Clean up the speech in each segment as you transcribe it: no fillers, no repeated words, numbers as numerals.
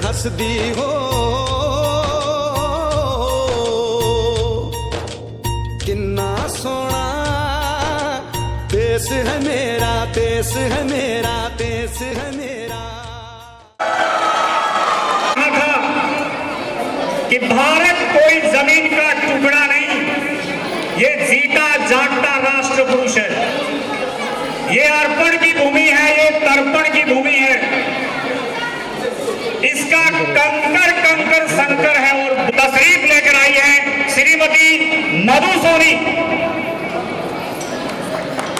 हसदी हो किन्ना सोना देश है मेरा, देश है मेरा, देश है मेरा। कि भारत कोई जमीन का टुकड़ा नहीं, ये जीता जागता राष्ट्र पुरुष है। ये अर्पण की भूमि है, ये तर्पण की भूमि है। इसका कंकर कंकर संकर है। और तशरीफ लेकर आई है श्रीमती मधु सोनी।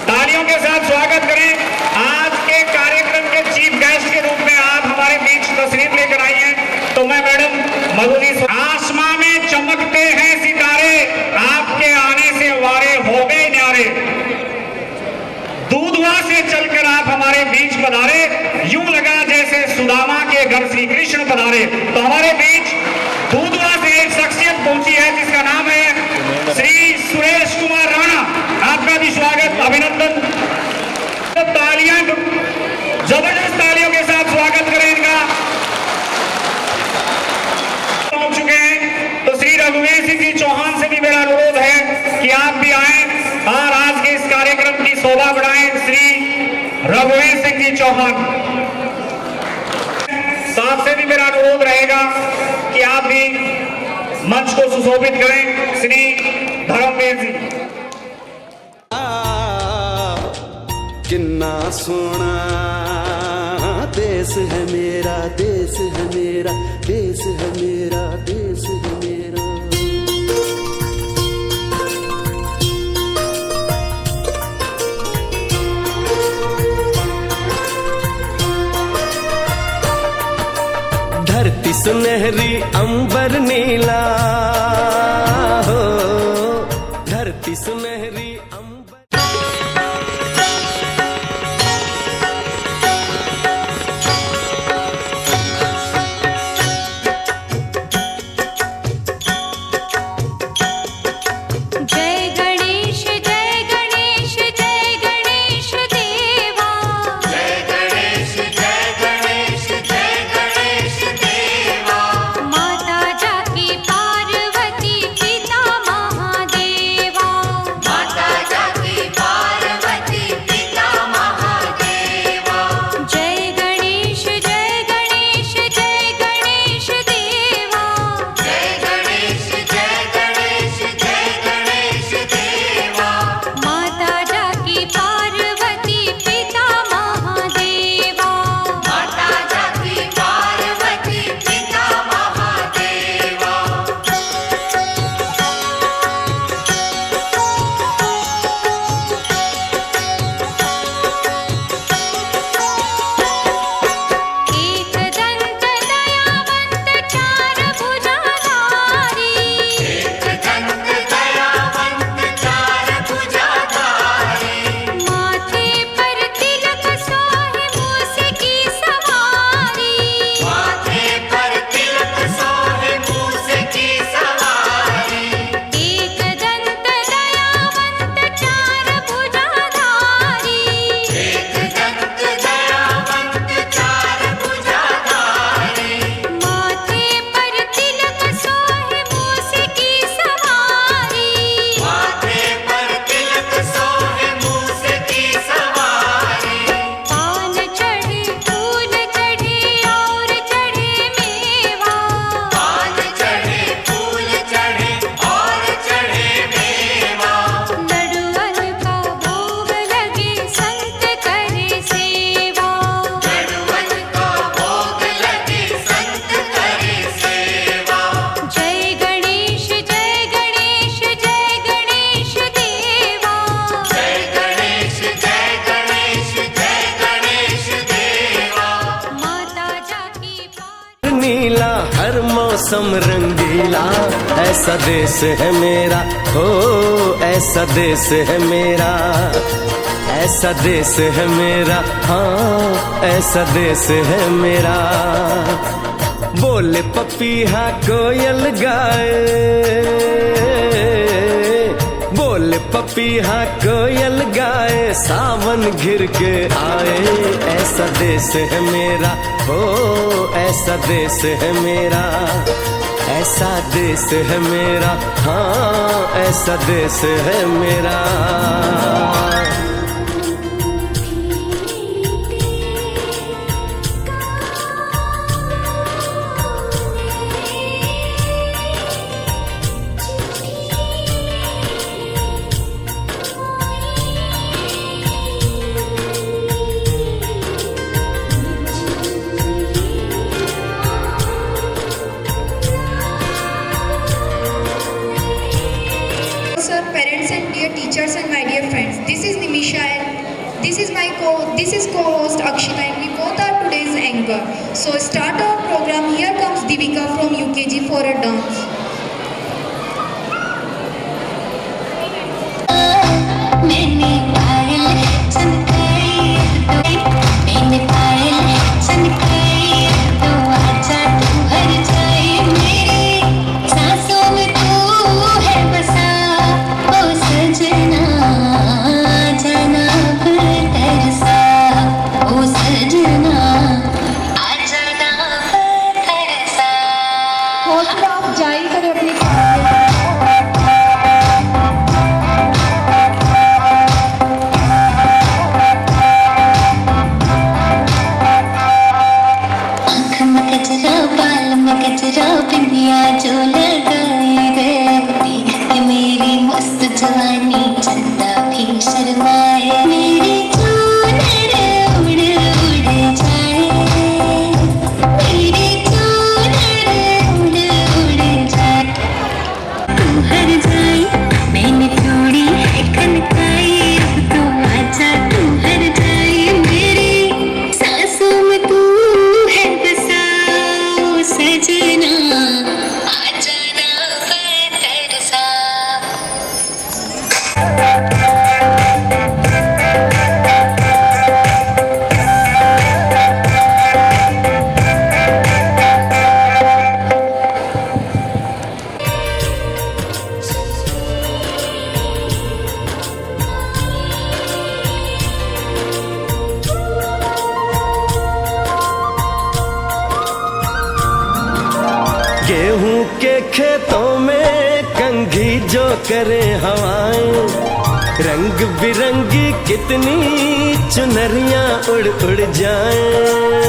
तालियों के साथ स्वागत करें। आज के कार्यक्रम के चीफ गेस्ट के रूप में आप हमारे बीच तशरीफ लेकर आई हैं, तो मैं मैडम मधु जी। आसमां में चमकते हैं सितारे, आपके आने से वारे हो गए न्यारे। दूधवा से चलकर आप हमारे बीच पधारे, यूं लगा जैसे सुदामा के घर श्री कृष्ण पधारे। तो हमारे बीच दूधवा से एक शख्सियत पहुंची है जिसका नाम है श्री सुरेश कुमार राणा। आपका भी स्वागत, अभिनंदन। तालियां, जबरदस्त तालियों के साथ स्वागत करें इनका। पहुंच चुके हैं, तो श्री रघुवीर सिंह जी चौहान से भी मेरा अनुरोध है कि आप भी आए और आज के इस कार्यक्रम की शोभा बढ़ाएं। श्री रघुवीर सिंह जी चौहान साहब से भी मेरा अनुरोध रहेगा कि आप भी मंच को सुशोभित करें। श्री धर्मवीर जी। किन्ना सोना देश है मेरा, देश है मेरा, देश है मेरा, देश है मेरा। धरती सुनहरी अंबर नीला हो, धरती सुनहरी मौसम रंगीला, ऐसा देश है मेरा, हो ऐसा देश है मेरा, ऐसा देश है मेरा, हाँ ऐसा देश है मेरा। बोले पपीहा कोयल गाए, बोले पपीहा कोयल गाए, सावन घिर के आए। ऐसा देश है मेरा, हो ऐसा देश है मेरा, ऐसा देश है मेरा, हाँ ऐसा देश है मेरा। Parents and dear teachers and my dear friends, this is Nimisha and this is co-host Akshita and we both are today's anchor. So start our program. Here comes Divika from UKG for a dance. गेहूं के खेतों में कंघी जो करे हवाएं, रंग बिरंगी कितनी चुनरियां उड़ उड़ जाएं।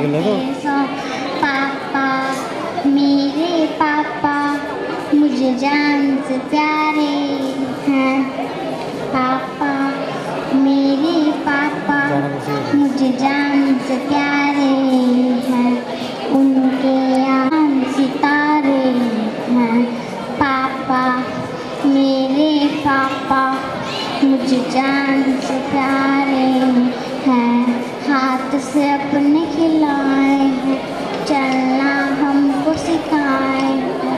सो पापा मेरे पापा मुझे जान से प्यारे हैं। पापा मेरे पापा मुझे जान से प्यारे हैं। उनके आम सितारे हैं। पापा मेरे पापा मुझे जान से प्यारे हैं। हाथ से अपने खिलाए हैं, चलना हमको सिखाए हैं।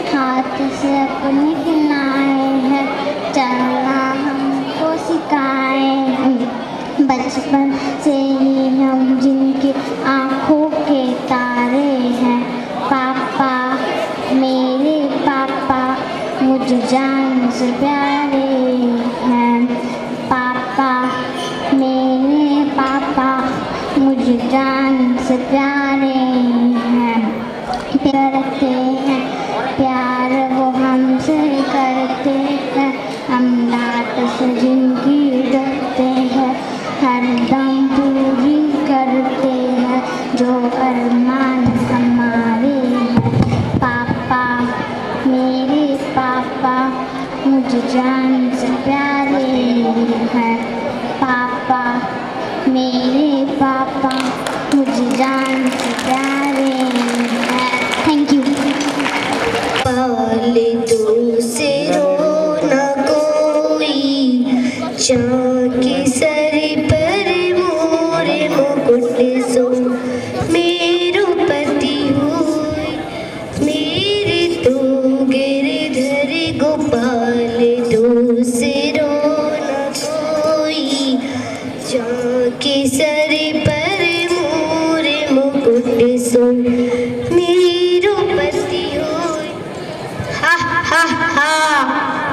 हाथ से अपने खिलाए हैं, चलना हमको सिखाए हैं। बचपन से ही हम जिनकी आँखों के तारे हैं। पापा मेरे पापा मुझे जान से प्यारे हैं। पापा मेरे पापा मुझे जान से प्यारे हैं। करते हैं प्यार वो हमसे करते हैं। हम डांट से जिनकी डरते हैं, हरदम पूरी करते हैं जो अरमान हमारे हैं। पापा मेरे पापा मुझे जान से प्यारे हैं। पापा मेरे पापा मुझे जान से प्यारे हैं। Thank you. पाले दो से रोना कोई, चाकी सरे पर मोरे मुकुट सो मेरो पति होय। मेरे तो गिरधर गोपाल दो से रोना कोई, चाकी सरे पर मोरे मुकुट सो मेरो पति होय। हा हा हा,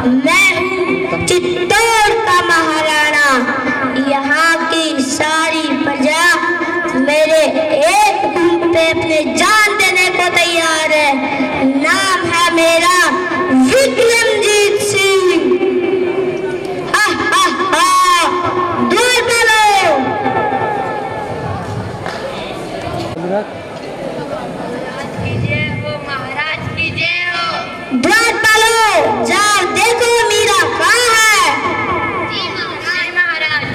मैं हूँ चित्तौड़ का महाराणा। यहाँ की सारी प्रजा मेरे एक धूप पे अपने जान देने को तैयार है। नाम है मेरा विक्रमजीत सिंह। हा हा हा, दूर बोलो। द्वार डालो, जाओ देखो मीरा कहाँ है। जी महाराज।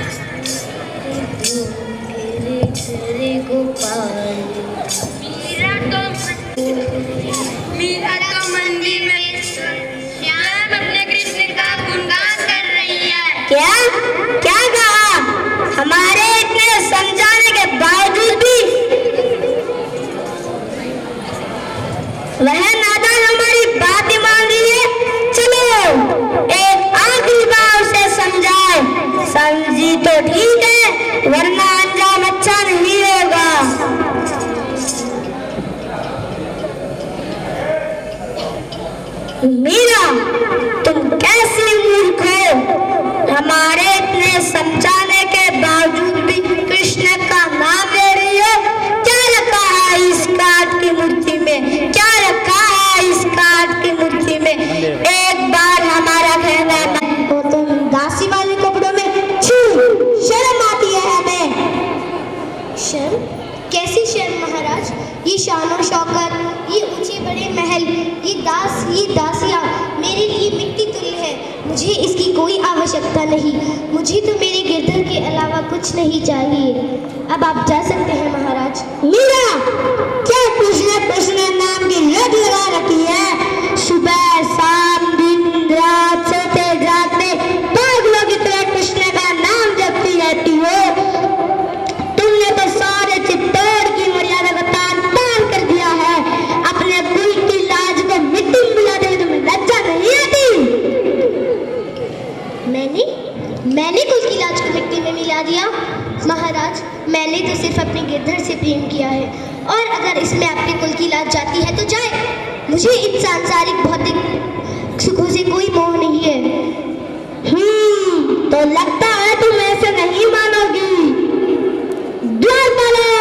गोपाल मीरा तो मंदिर में श्याम अपने कृष्ण का गुणगान कर रही है। क्या क्या कहा? हमारे इतने समझाने के बावजूद भी वह नादान हमारी बात ही मान रही है। चलो एक आखिरी बार उसे समझाए। समझी तो ठीक है, वरना अंजाम अच्छा नहीं होगा। मीरा, तुम कैसी मूर्ख हो? हमारे इतने समझाने के बावजूद भी कृष्ण का नाम ले रही हो। क्या रखा है इस काठ की मूर्ति में? क्या रखा है इस काठ की मूर्ति में? एक बार हमारा कहना हो तुम दासी वाले कपड़ों में। छी, शर्म आती है हमें। शर्म? कैसी शर्म महाराज? ये शान और शौकत, ये ऊंचे बड़े महल, ये दासियाँ मेरे लिए मिट्टी तुल्य है। मुझे इसकी कोई आवश्यकता नहीं। मुझे तो मेरे गिरधर के अलावा कुछ नहीं चाहिए। अब आप जा सकते हैं महाराज। मीरा, क्या कृष्ण नाम की लत लगा रखी है? सुबह शाम दिन रात सोते जागते पागलों की तरह कृष्ण का नाम जपती रहती हो। तुमने तो सारे चित्तौड़ की मर्यादा को तान कर दिया है। अपने कुल की लाज को मिट्टी में मिला दे, तुम्हें लज्जा नहीं आती? मैंने कुल की लाज को मिट्टी में मिला दिया? महाराज, मैंने तो सिर्फ अपने गिरधर से प्रेम किया है, और अगर इसमें आपके कुल की लाज जाती है तो जाए। मुझे इन सांसारिक भौतिक सुखों से कोई मोह नहीं है। तो लगता है तुम ऐसे नहीं मानोगी। द्वार खोलो।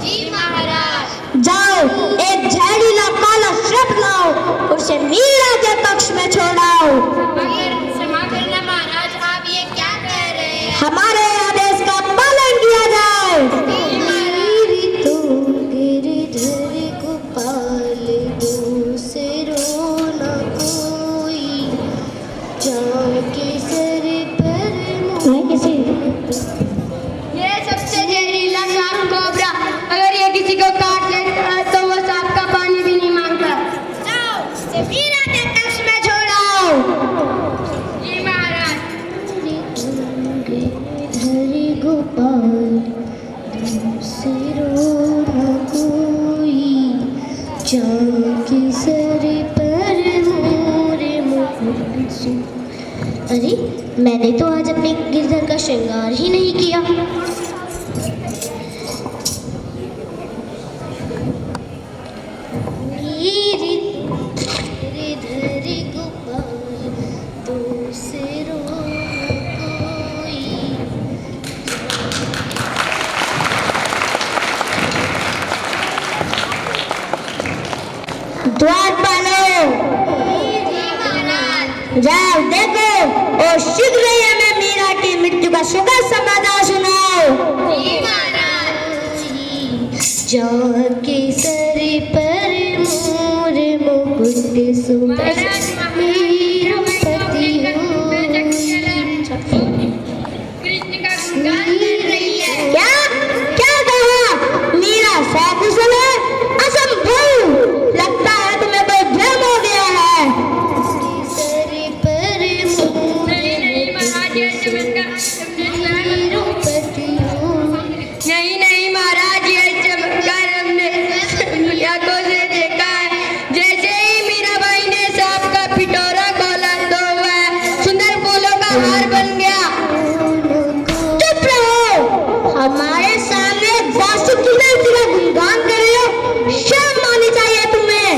जी महाराज। जाओ एक जहरीला काला श्रप लाओ, उसे मीरा के पक्ष में छोड़ाओ। क्षमा करना महाराज, आप ये क्या कह रहे हैं? हमारे आदेश का पालन किया जाए। तुमसे रोना कोई चांद के सर पर मोरे मुकुट सो। अरे मैंने तो आज अपने गिरधर का श्रृंगार ही नहीं किया। द्वारपालो जाओ देखो और शीघ्र ही हमें मीरा की मृत्यु का सुखद समाचार सुनाओ। जाके सर पर मोर मुकुट सुबह मेरा पति क्या क्या कहा? मीरा सकुशल है? असंभव, लगता है तुम्हें कोई भ्रम हो गया है। सर पर मोर नहीं नहीं महाराज, ये चमत्कार हमने आंखों से देखा है। जैसे ही मीराबाई ने सांप का पिटोरा खोला तो वह सुंदर फूलों का हार बन गया। चुप रहो, हमारे सामने वासुकी में तेरा गुणगान कर रहे हो, शर्म आनी चाहिए तुम्हें।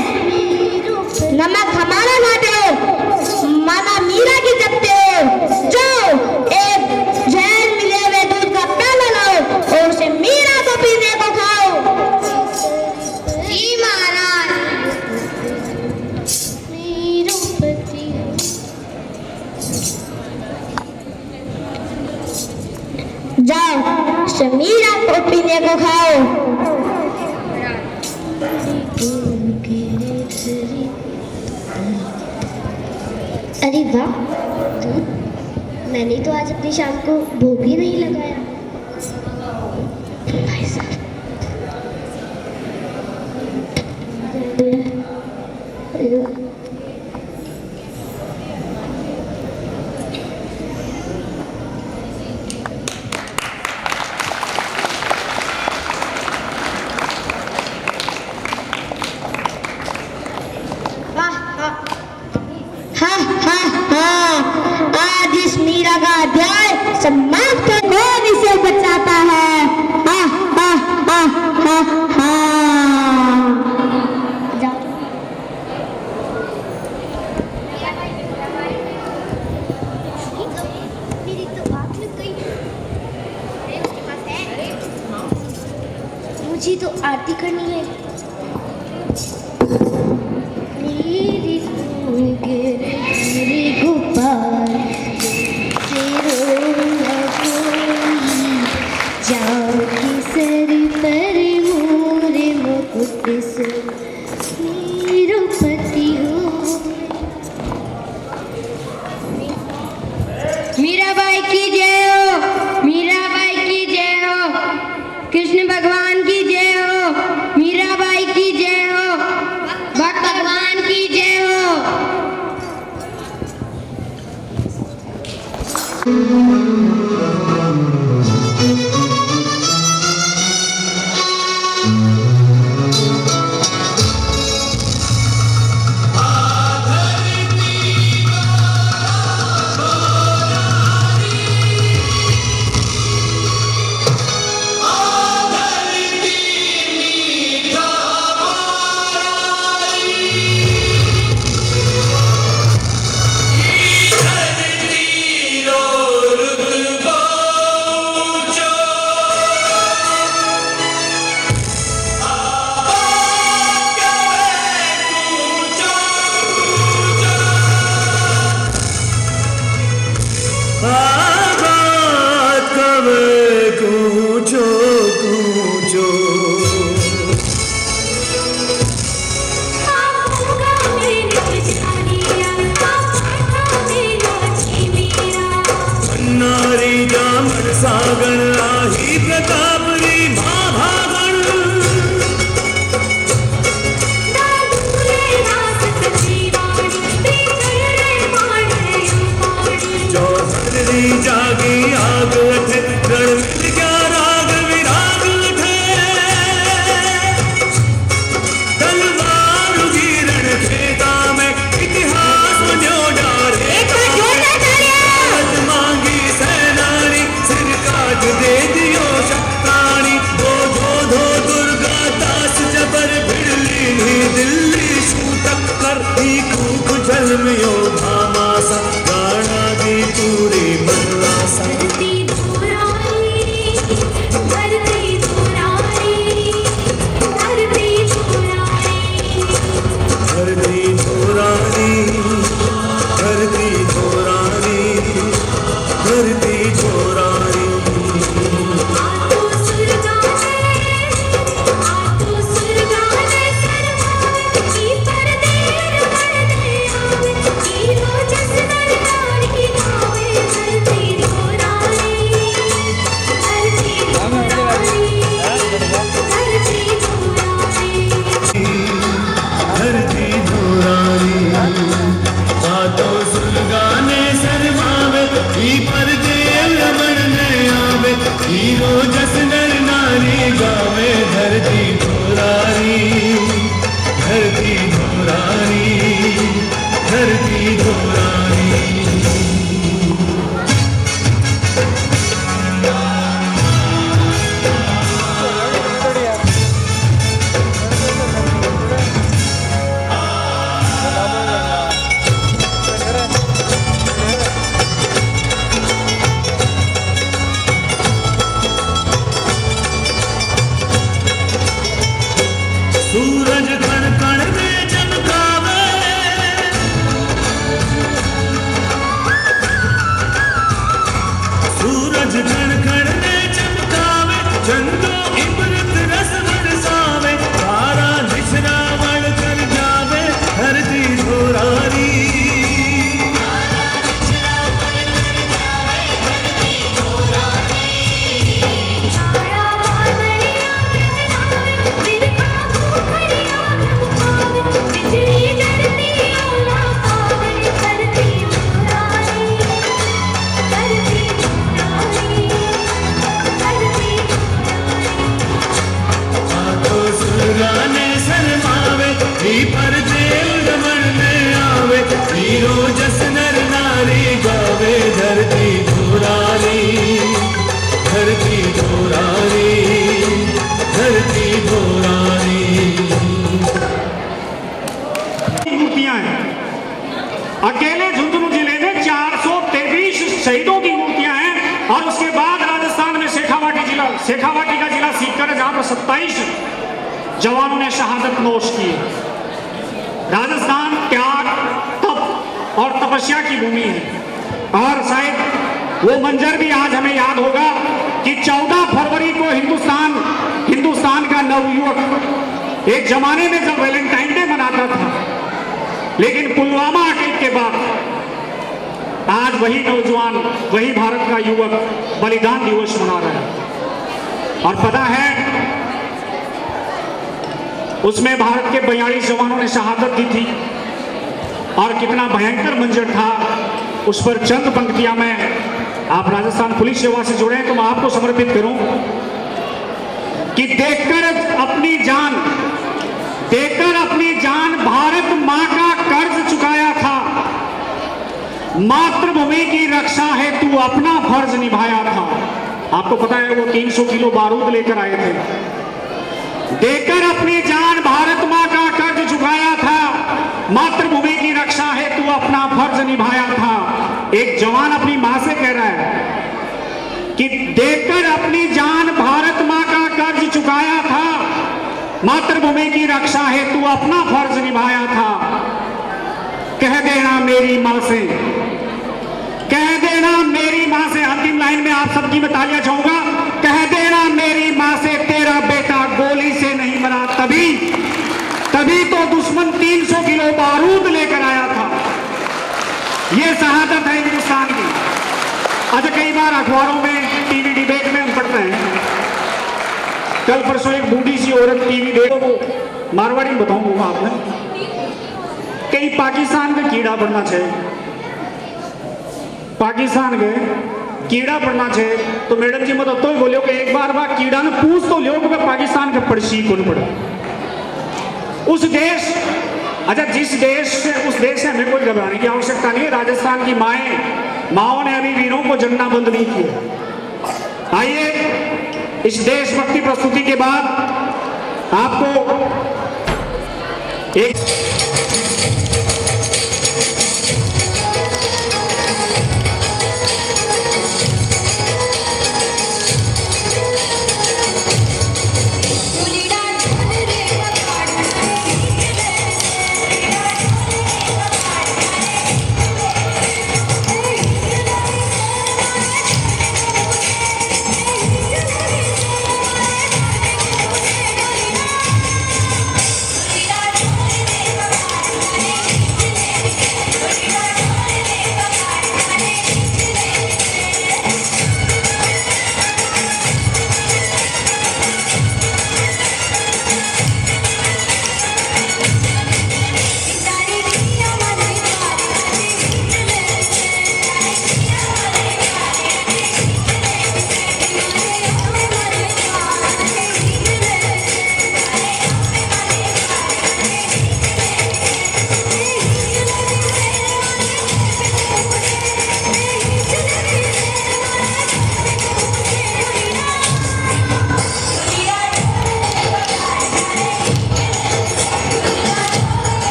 नमक हमारा लाते हो, माना मीरा की जपते हो। जाओ एक जहर मिले हुए दूध का प्याला लाओ और उसे मीरा को पीने को खाओ। जी महाराज। मेरा पति जाओ उसे मीरा को पीने को खाओ। अरे वाह, मैंने तो आज अपनी शाम को भोग ही नहीं लगाया। भाई साहब, हाँ हाँ हाँ, आज इस मीरा का अध्याय समाप्त कर कौन इसे बचाता है? हाँ हाँ हाँ हाँ हाँ। मेरी तो आँख लग गई। मुझे तो आरती करनी है। मेरी गिरधरी गोपाल से रोना कोई जाके सर पर मोरे मुकुट सो। मेरा पति हो। मीराबाई की जय हो, मीराबाई की जय हो, कृष्ण भगवान की जय हो, मीराबाई की जय हो, भक्त भगवान की जय हो। आ अमृत रस बरसावे, धारा निशरा बढ़ कर जावे धरती धुरारी। पर देव दमन में आवे, हीरो जस नर नारी गावे धरती धुरारी, धरती धुरारी, धरती धुरारी। मूर्तियां हैं अकेले झुंझुनू जिले में 423 शहीदों की मूर्तियां हैं। और उसके बाद राजस्थान में शेखावाटी का जिला सीकर है, जहां पर 27 जवानों ने शहादत नोश की है। राजस्थान त्याग, तप और तपस्या की भूमि है। और शायद वो मंजर भी आज हमें याद होगा कि 14 फरवरी को हिंदुस्तान का नवयुवक एक जमाने में जब वैलेंटाइन डे मनाता था, लेकिन पुलवामा अटैक के बाद आज वही नौजवान, वही भारत का युवक बलिदान दिवस मना रहा है। और पता है उसमें भारत के 42 जवानों ने शहादत दी थी। और कितना भयंकर मंजर था, उस पर चंद पंक्तियां मैं, आप राजस्थान पुलिस सेवा से जुड़े हैं तो मैं आपको समर्पित करूं कि देकर अपनी जान भारत मां का कर्ज चुकाया था, मातृभूमि की रक्षा हेतु अपना फर्ज निभाया था। आपको पता है वो 300 किलो बारूद लेकर आए थे। देकर अपनी जान भारत मां का कर्ज चुकाया था, मातृभूमि की रक्षा हेतु अपना फर्ज निभाया था। एक जवान अपनी मां से कह रहा है कि देकर अपनी जान भारत मां का कर्ज चुकाया था, मातृभूमि की रक्षा हेतु अपना फर्ज निभाया था। कह देना मेरी मां से, कह देना मेरी मां से, अंतिम लाइन में आप सबकी मैं तालियां चाहूंगा। कह देना मेरी मां से तेरा बेटा गोली से नहीं मरा, तभी तो दुश्मन 300 किलो बारूद लेकर आया था। यह शहादत है हिंदुस्तान की। अच्छा, कई बार अखबारों में, टीवी डिबेट में हम पढ़ते हैं। कल परसों एक बूढ़ी सी औरत टीवी देखो, वो मारवाड़ी में बताऊंगा आपने, कहीं पाकिस्तान में कीड़ा पड़ना चाहिए, पाकिस्तान के कीड़ा पड़ना चाहिए। तो मैडम जी मतलब तो ही बोलियो कि एक बार कीड़ा ने पूछ तो लियो कि पाकिस्तान का पड़सी कौन पड़ा उस देश। अच्छा, जिस देश से, उस देश से हमें कोई घबराने की आवश्यकता नहीं है। राजस्थान की माओं ने अभी वीरों को जलना बंद नहीं किया। आइए इस देशभक्ति प्रस्तुति के बाद आपको एक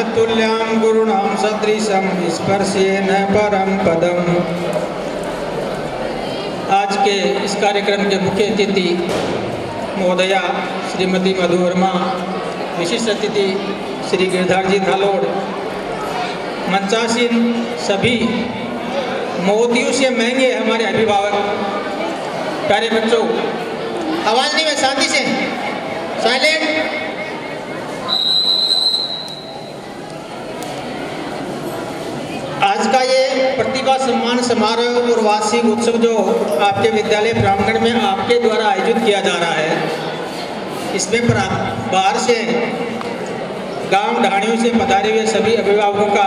तत्तुल्यं गुरुणां सदृशं स्पर्शेन परम पदम। आज के इस कार्यक्रम के मुख्य अतिथि महोदया श्रीमती मधु वर्मा, विशिष्ट अतिथि श्री गिरधार जी धालोड़, मंचासीन सभी मोतियों से महंगे हमारे अभिभावक, प्यारे बच्चों, आवाज नहीं में शांति से, साइलेंट। आज का ये प्रतिभा सम्मान समारोह और वार्षिक उत्सव जो आपके विद्यालय प्रांगण में आपके द्वारा आयोजित किया जा रहा है, इसमें बाहर से गांव ढाणियों से पधारे हुए सभी अभिभावकों का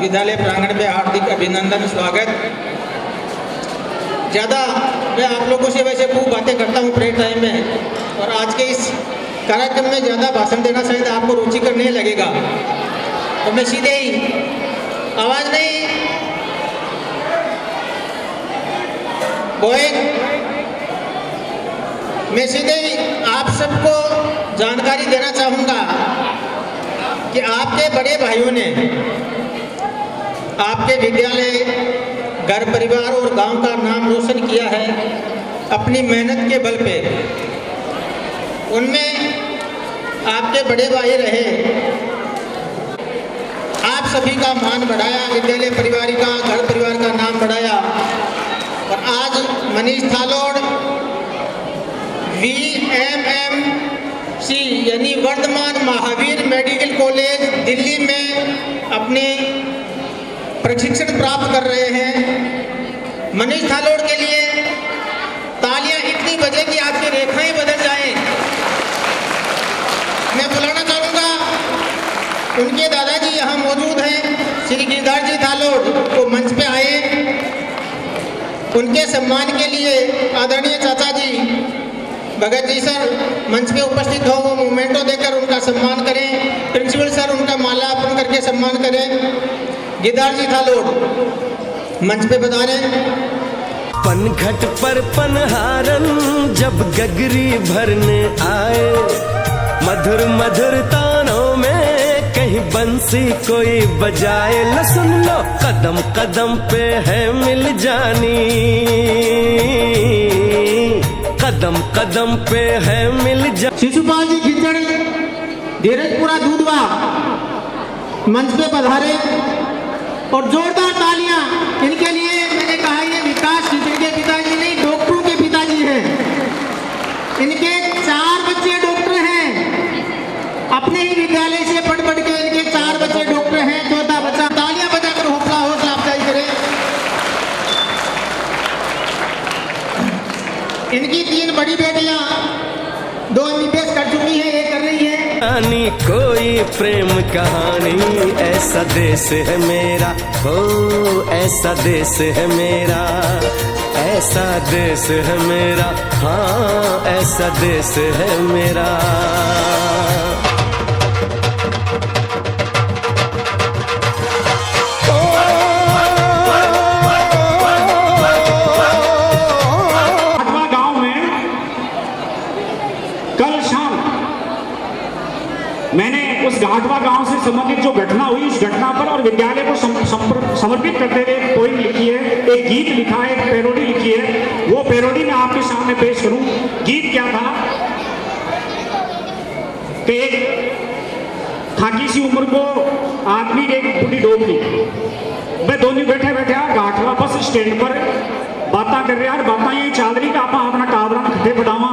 विद्यालय प्रांगण में हार्दिक अभिनंदन, स्वागत। ज़्यादा मैं आप लोगों से वैसे खूब बातें करता हूँ प्रे टाइम में, और आज के इस कार्यक्रम में ज़्यादा भाषण देना शायद आपको रुचिकर नहीं लगेगा, तो मैं सीधे ही, आवाज नहीं, बोएं, मैं सीधे ही आप सबको जानकारी देना चाहूँगा कि आपके बड़े भाइयों ने आपके विद्यालय, घर परिवार और गांव का नाम रोशन किया है अपनी मेहनत के बल पे। उनमें आपके बड़े भाई रहे, आप सभी का मान बढ़ाया, विद्यालय परिवार का, घर परिवार का नाम बढ़ाया। और आज मनीष थालोड़ VMMC यानी वर्धमान महावीर मेडिकल कॉलेज दिल्ली में अपने प्रशिक्षण प्राप्त कर रहे हैं। मनीष थालोड़ के लिए तालियां इतनी बजे कि आपकी रेखाएं बदल जाएं। मैं बुलाना चाहूँगा, उनके दादाजी यहाँ मौजूद हैं, श्री गिरधार जी थालोड़, वो मंच पे आए। उनके सम्मान के लिए आदरणीय चाचा जी भगत जी सर मंच पे उपस्थित हो, वो मोमेंटो देकर उनका सम्मान करें। प्रिंसिपल सर उनका माला अर्पण करके सम्मान करें। गिरधार जी थालोड़ मंच पे पधारें। पनघट पर पनहारन जब गगरी भरने आए, मधुर मधुर तानों में कहीं बंसी कोई बजाए। लो सुन लो, कदम कदम पे है मिल जानी, कदम कदम पे है मिल जा। शिशुपाल जी खिचड़ी धीरजपुरा दूधवा मंच पे पधारे, और जोरदार तालियां इनके लिए। मैंने कहा ये विकास खिचड़ी के पिताजी नहीं, डॉक्टरों के पिताजी हैं। इनके 4 बच्चे डॉक्टर हैं, अपने ही विद्यालय से पढ़ पढ़ के इनके 4 बच्चे डॉक्टर हैं। चौथा बच्चा, तालियां बजाकर हौसला अफजाई करें। इनकी 3 बड़ी बेटियां, 2 MBBS कर चुकी हैं, 1 कर रही है। कोई प्रेम कहानी, ऐसा देश है मेरा, हो ऐसा देश है मेरा, ऐसा देश है मेरा, हाँ ऐसा देश है मेरा। मैंने उस घाटवा गांव से संबंधित जो घटना हुई, इस घटना पर और विद्यालय को समर्पित करते हुए एक पोइम लिखी है, एक गीत लिखा है, एक पैरोडी लिखी है। वो पैरोडी मैं आपके सामने पेश करूं। गीत क्या था कि एक थाकी सी उम्र को आदमी ने एक बूढ़ी डोब ली। वे दोनों बैठे बैठे घाटवा बस स्टैंड पर बातें कर रहे, बातें ये चल रही कि आप अपना टावरा खट्टे बढ़ावा,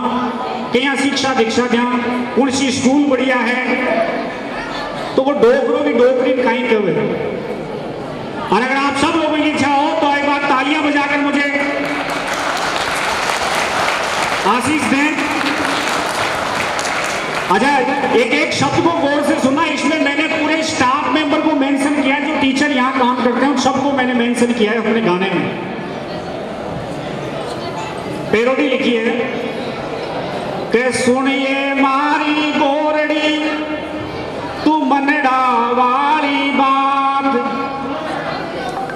कहीं शिक्षा दीक्षा दें, कौन सी स्कूल बढ़िया है। तो वो डोकरों की डोकरी कहीं कहे। और अगर आप सब लोगों की इच्छा हो तो एक बार तालियां बजाकर मुझे आशीष दें। अजय, एक एक शब्द को गौर से सुना। इसमें मैंने पूरे स्टाफ मेंबर को मेंशन किया, जो टीचर यहाँ काम करते हैं सबको मैंने मेंशन किया है अपने गाने में। पैरोडी लिखी है कि सुनिए मारी गोरड़ी तू मनड़ा वाली बात,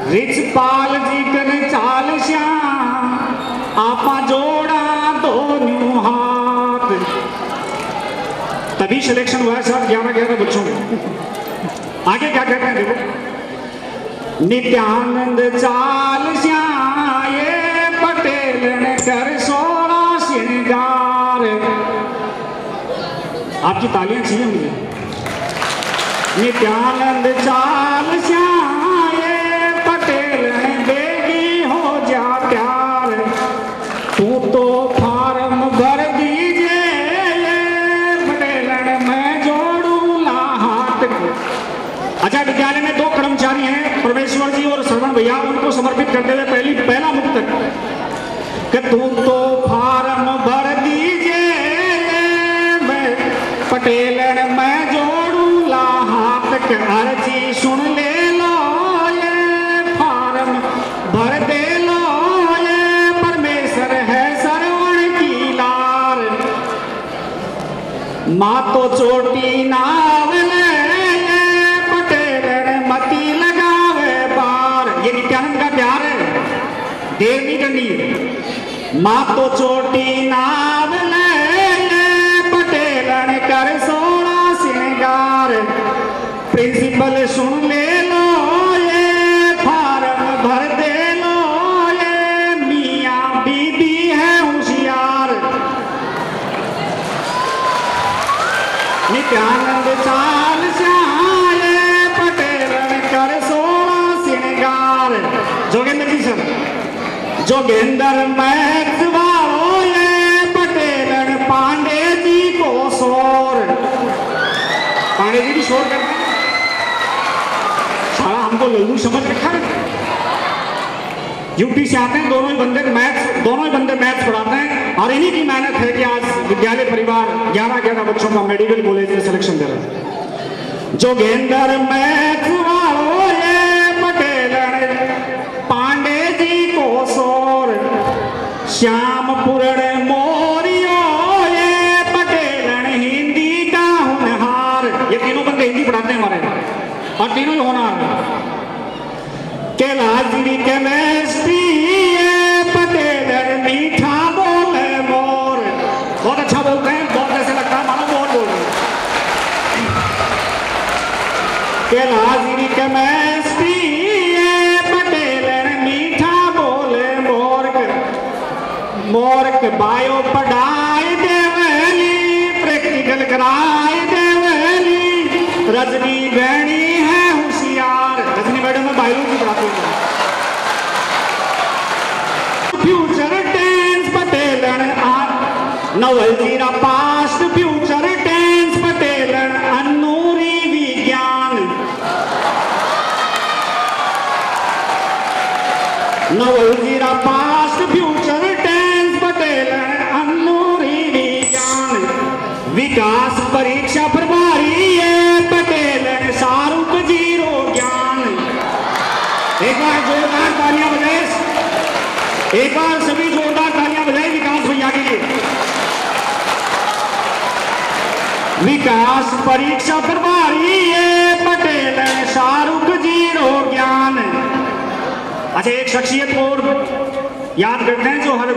रिचपाल जी कन चाल श्याम आपा जोड़ा दोनों हाथ। तभी सिलेक्शन हुआ है साहब 11 बच्चों में। आगे क्या कहते हैं देखो, नित्यानंद चाल श्याये पटेल ने कर 16 श्रृंगार। आपकी तालियां चाहिए मुझे। नित्यानंद चाल श्याये पटेल ने बेगी हो जा प्यार, तू तो फार्म भर दीजिए पटेल ने मैं जोड़ू ला हाथ को। अच्छा, विद्यालय में 2 कर्मचारी हैं, परमेश्वर जी और श्रवण भैया, उनको समर्पित करते हुए पहला मुक्तक कि तू तो फार्म भर दीजिए मैं पटेल ने मैं जोड़ू ला हाथ के, अर्जी सुन ले लो ये फार्म भर दे लो ये परमेश्वर है सरवण की लार, माँ तो चोटी नावले मती लगावे पार। ये नित्यानंद का प्यार है, देर नहीं करनी है। माँ तो चोटी नाव ले पटेल ने कर 16 श्रृंगार, प्रिंसिपल सुन ले लो ये फार्म भर दे लो ये मियाँ बीबी है होशियार। नित्यानंद चाल श्याये पटेल ने कर 16 श्रृंगार। जोगेंद्र जी सर, जोगेंद्र मैक्स वालो ये पटेल ने पांडे जी को शोर। पांडे जी भी शोर करते हैं, सारा हमको लल्लू समझ रखा है। यूपी से आते हैं, दोनों ही बंदे मैथ्स पढ़ाते हैं, और इन्हीं की मेहनत है कि आज विद्यालय परिवार 11 बच्चों का मेडिकल कॉलेज में सिलेक्शन दे रहा है। जोगेंद्र मैथ्स वालो ये पटेल ने पांडे जी को शोर, श्याम पूर्ण मोरियो ये पटेल ने हिंदी का होनहार। ये तीनों बंदे हिंदी पढ़ाते हैं हमारे, और तीनों ही होनहार। कैलाशगिरी केमिस्ट्री ये पटेल मीठा बोले मोर। बहुत अच्छा बोलते हैं, बहुत ऐसे लगता है मानो मोर बोल रहे हैं। कैलाशगिरी केमिस्ट्री ये पटेल मीठा बोले मोर्क बायो पढ़ाई देवली, प्रैक्टिकल कराई देवली, रजनी गणी है होशियार। रजनी मैडम में बायो की पढ़ाती है। फ्यूचर टेंस पटेल नवल जीरा पास्ट फ्यूचर टेंस पटेल अनूरी विज्ञान। नवल जीरा पास्ट फ्यूचर टेंस पटेल अनूरी विज्ञान। विकास परीक्षा प्रभारी ये पटेल शाहरुख जीरो ज्ञान। एक बार जोरदार तालियां बजाए, एक बार सभी जोरदार तालियां बजाए विकास भैया के लिए। विकास परीक्षा प्रभारी ये पटेल शाहरुख जीरो ज्ञान। अच्छा, एक शख्सियत को और याद करते हैं जो हर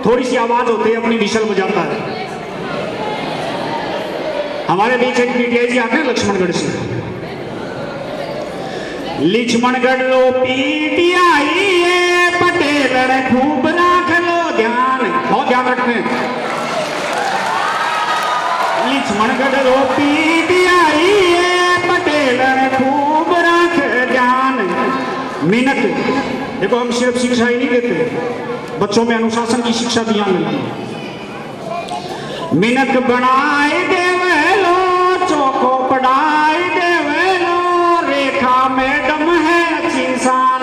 थोड़ी सी आवाज होती है अपनी विशल बजाता है। हमारे बीच एक पीटीआई जी आते हैं लक्ष्मणगढ़ से। लक्ष्मणगढ़ लो पीटीआई ये पटेल खूब राख लो ध्यान। बहुत ध्यान रखते हैं। लक्ष्मणगढ़ लो पीटीआई ये पटेल खूब राख ध्यान। मिनट देखो, हम सिर्फ शिक्षा ही नहीं देते, बच्चों में अनुशासन की शिक्षा भी यहाँ मिलती है। मिनट बनाए देवेलो, चौको पढ़ाई देवेलो, रेखा मैडम है अच्छी इंसान।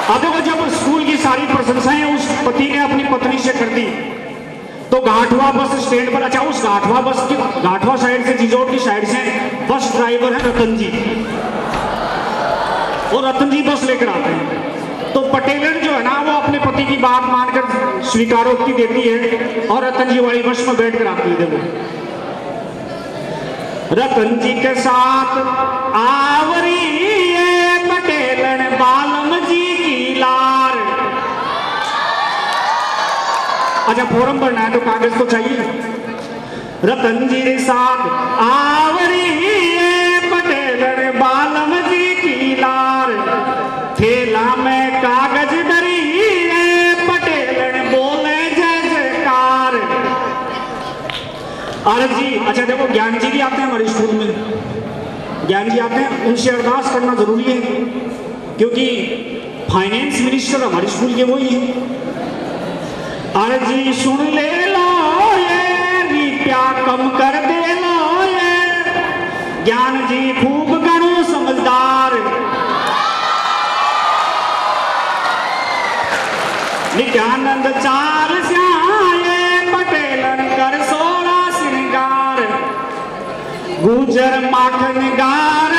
अब देखो, जब स्कूल की सारी प्रशंसाएं उस पति ने अपनी पत्नी से कर दी तो घाटवा बस स्टैंड पर, अच्छा उस घाटवा साइड से, जिजोट की साइड से बस ड्राइवर है रतन जी, और रतन जी बस लेकर आते हैं। तो पटेलन जो है ना, वो अपने पति की बात मानकर स्वीकारोक्ति देती है और रतन जी वाली बस में बैठ कर आती है। देखो, रतन जी के साथ आवरी ये पटेलन बालम जी की लार। अच्छा, फॉर्म भरना है तो कागज तो चाहिए। रतन जी साथ आवरी पटेल बालम जी की लार थेला में कागज डरी पटेल बोले जय जयकार। अरे जी अच्छा देखो ज्ञान जी भी आते हैं हमारे स्कूल में, ज्ञान जी आते हैं, उनसे अरदास करना जरूरी है क्योंकि फाइनेंस मिनिस्टर हमारे स्कूल के वही हैं। अरे जी सुन ले लो ये रुपया कम कर दे लो ये, ज्ञान जी खूब गणो समझदार। नित्यानंद चार स्याए पटेलन कर सोला श्रृंगार, गुजर माखन गार